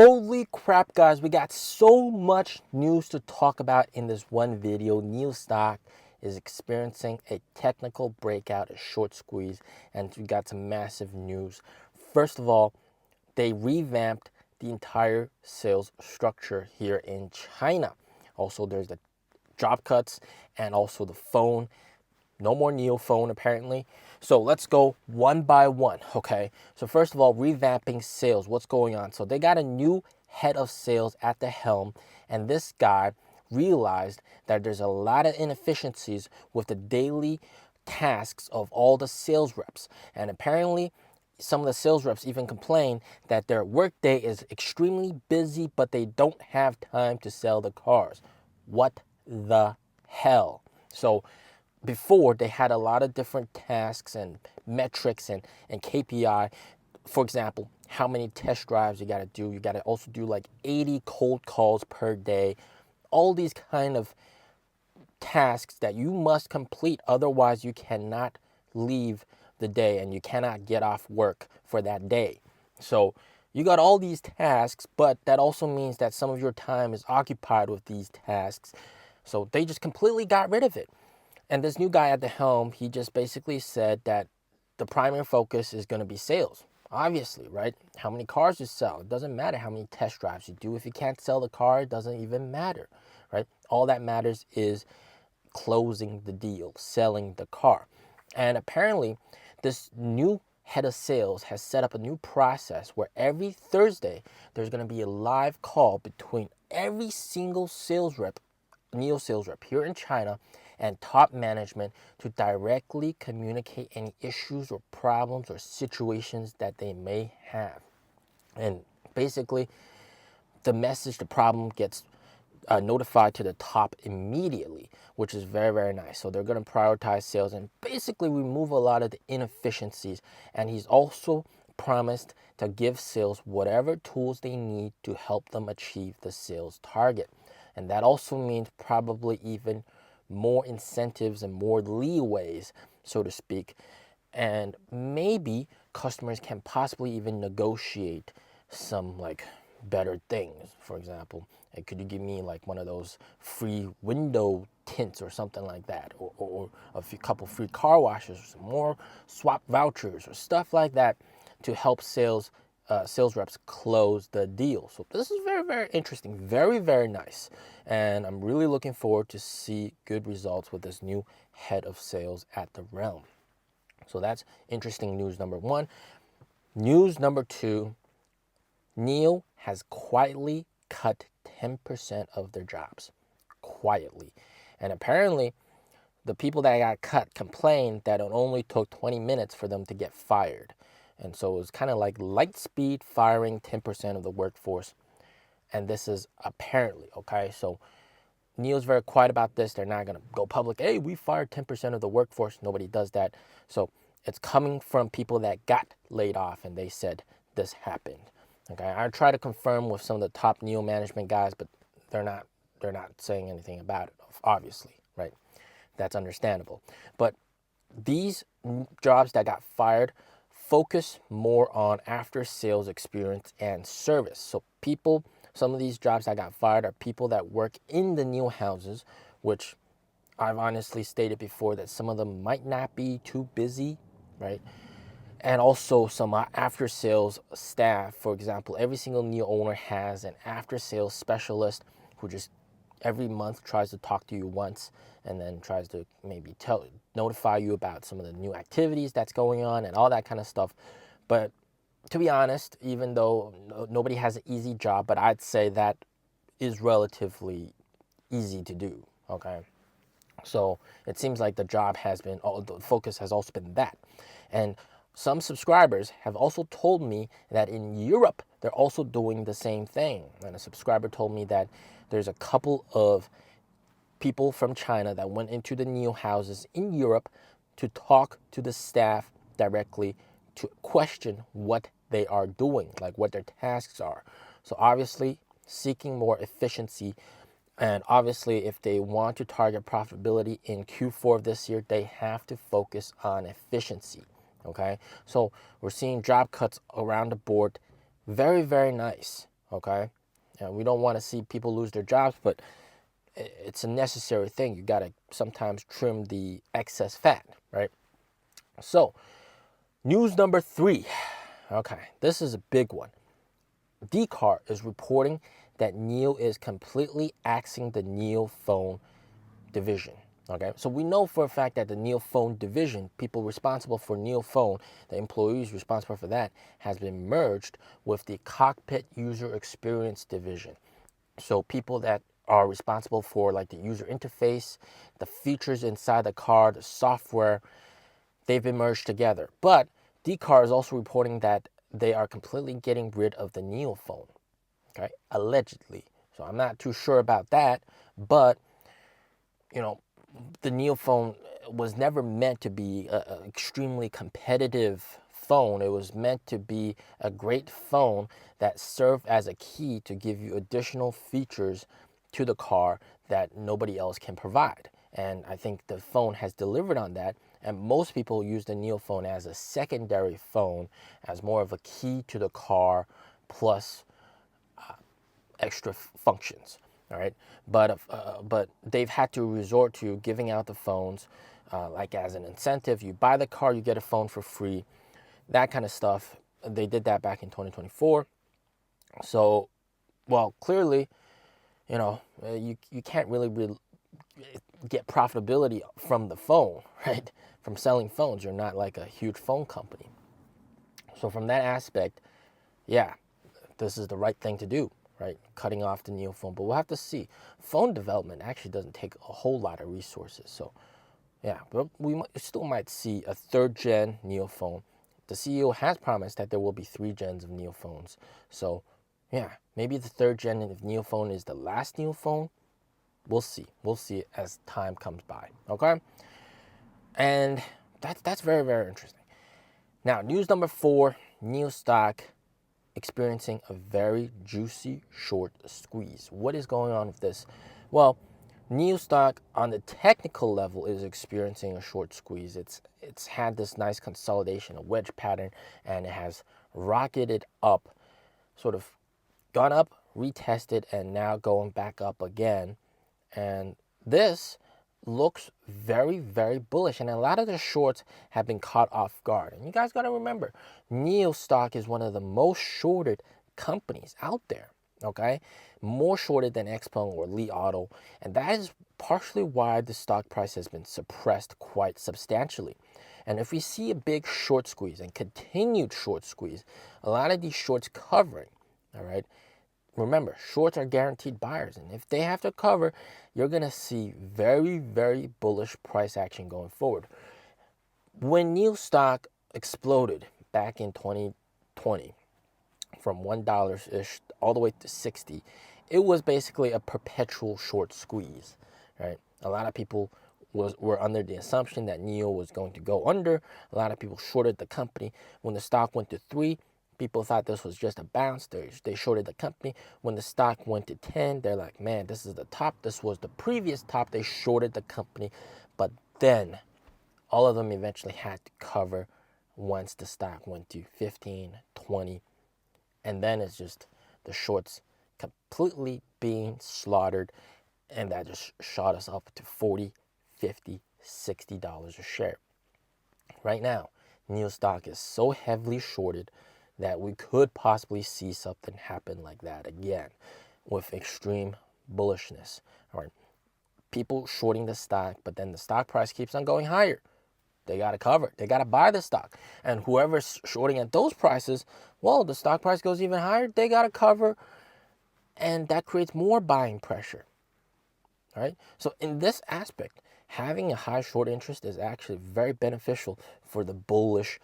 Holy crap, guys, we got so much news to talk about in this one video. NIO stock is experiencing a technical breakout, a short squeeze, and we got some massive news. First of all, they revamped the entire sales structure here in China. Also, there's the job cuts and also the phone. No more NIO phone, apparently. So let's go one by one, okay? So first of all, revamping sales. What's going on? So they got a new head of sales at the helm, and this guy realized that there's a lot of inefficiencies with the daily tasks of all the sales reps. And apparently, some of the sales reps even complain that their workday is extremely busy, but they don't have time to sell the cars. What the hell? So before, they had a lot of different tasks and metrics and KPI. For example, how many test drives you got to do. You got to also do like 80 cold calls per day. All these kind of tasks that you must complete. Otherwise, you cannot leave the day and you cannot get off work for that day. So you got all these tasks, but that also means that some of your time is occupied with these tasks. So they just completely got rid of it. And this new guy at the helm, he just basically said that the primary focus is going to be sales. Obviously, right? How many cars you sell. It doesn't matter how many test drives you do. If you can't sell the car, it doesn't even matter, right? All that matters is closing the deal, selling the car. And apparently, this new head of sales has set up a new process where every Thursday, there's going to be a live call between every single sales rep, NIO sales rep here in China, and top management to directly communicate any issues or problems or situations that they may have. And basically, the message, the problem gets notified to the top immediately, which is very, very nice. So they're going to prioritize sales and basically remove a lot of the inefficiencies. And he's also promised to give sales whatever tools they need to help them achieve the sales target. And that also means probably even more incentives and more leeways, so to speak. And maybe customers can possibly even negotiate some like better things. For example, hey, could you give me like one of those free window tints or something like that, or a couple free car washes, or some more swap vouchers or stuff like that to help sales reps close the deal. So this is very, very interesting, very, very nice. And I'm really looking forward to see good results with this new head of sales at the realm. So that's interesting news number one. News number two, NIO has quietly cut 10% of their jobs, quietly. And apparently, the people that got cut complained that it only took 20 minutes for them to get fired. And so it was kind of like light speed firing 10% of the workforce. And this is apparently, okay? So NIO's very quiet about this. They're not going to go public. Hey, we fired 10% of the workforce. Nobody does that. So it's coming from people that got laid off and they said this happened. Okay, I try to confirm with some of the top NIO management guys, but they're not saying anything about it, obviously, right? That's understandable. But these jobs that got fired focus more on after sales experience and service. So some of these jobs that got fired are people that work in the NIO houses, which I've honestly stated before that some of them might not be too busy, right? And also some after sales staff. For example, every single NIO owner has an after sales specialist who just every month tries to talk to you once and then tries to maybe notify you about some of the new activities that's going on and all that kind of stuff. But to be honest, even though nobody has an easy job, but I'd say that is relatively easy to do, okay? So it seems like the focus has also been that. And some subscribers have also told me that in Europe, they're also doing the same thing. And a subscriber told me that there's a couple of people from China that went into the NIO houses in Europe to talk to the staff directly to question what they are doing, like what their tasks are. So obviously seeking more efficiency. And obviously, if they want to target profitability in Q4 of this year, they have to focus on efficiency, okay? So we're seeing job cuts around the board. Very, very nice, okay? And we don't want to see people lose their jobs, but it's a necessary thing. You got to sometimes trim the excess fat, right? So, news number 3. Okay, this is a big one. Dcar is reporting that NIO is completely axing the NIO phone division. Okay, so we know for a fact that the NIO phone division, people responsible for NIO phone, the employees responsible for that, has been merged with the cockpit user experience division. So people that are responsible for like the user interface, the features inside the car, the software, they've been merged together. But Dcar is also reporting that they are completely getting rid of the NIO phone, okay, allegedly. So I'm not too sure about that, but you know, the NIO phone was never meant to be an extremely competitive phone. It was meant to be a great phone that served as a key to give you additional features to the car that nobody else can provide. And I think the phone has delivered on that. And most people use the NIO phone as a secondary phone, as more of a key to the car plus extra functions. All right, but they've had to resort to giving out the phones like as an incentive. You buy the car, you get a phone for free, that kind of stuff. They did that back in 2024. So, well, clearly, you can't really get profitability from the phone, right? From selling phones. You're not like a huge phone company. So from that aspect, yeah, this is the right thing to do, right? Cutting off the NIO phone. But we'll have to see. Phone development actually doesn't take a whole lot of resources. So, yeah, but we still might see a 3rd gen NIO phone. The CEO has promised that there will be 3 gens of NIO phones. So, yeah, maybe the 3rd gen of NIO phone is the last NIO phone. We'll see. We'll see as time comes by. Okay? And that's very, very interesting. Now, news number 4, NIO stock experiencing a very juicy short squeeze. What is going on with this? Well, NIO stock on the technical level is experiencing a short squeeze. It's had this nice consolidation, a wedge pattern, and it has rocketed up, sort of gone up, retested, and now going back up again. And this looks very, very bullish. And a lot of the shorts have been caught off guard. And you guys got to remember, NIO stock is one of the most shorted companies out there. Okay, more shorted than Xpeng or Li Auto, and that is partially why the stock price has been suppressed quite substantially. And if we see a big short squeeze and continued short squeeze, a lot of these shorts covering, all right, remember, shorts are guaranteed buyers, and if they have to cover, you're going to see very, very bullish price action going forward. When NIO stock exploded back in 2020, from $1-ish all the way to 60, it was basically a perpetual short squeeze, right? A lot of people were under the assumption that NIO was going to go under. A lot of people shorted the company. When the stock went to 3, people thought this was just a bounce. They shorted the company. When the stock went to 10, they're like, man, this is the top. This was the previous top. They shorted the company. But then all of them eventually had to cover once the stock went to 15, 20, and then it's just the shorts completely being slaughtered, and that just shot us up to $40, $50, $60 a share. Right now, NIO stock is so heavily shorted that we could possibly see something happen like that again with extreme bullishness. All right, people shorting the stock, but then the stock price keeps on going higher. They got to cover it. They got to buy the stock. And whoever's shorting at those prices, well, the stock price goes even higher. They got to cover. And that creates more buying pressure. All right. So in this aspect, having a high short interest is actually very beneficial for the bullish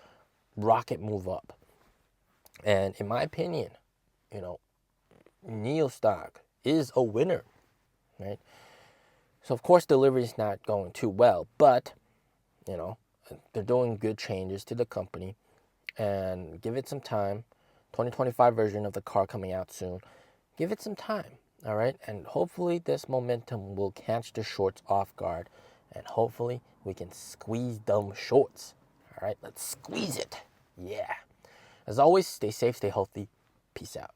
rocket move up. And in my opinion, NIO stock is a winner. Right. So of course, Deliveries is not going too well, but, they're doing good changes to the company, and give it some time. 2025 version of the car coming out soon. Give it some time, all right? And hopefully this momentum will catch the shorts off guard, and hopefully we can squeeze them shorts. All right, let's squeeze it. Yeah. As always, stay safe, stay healthy. Peace out.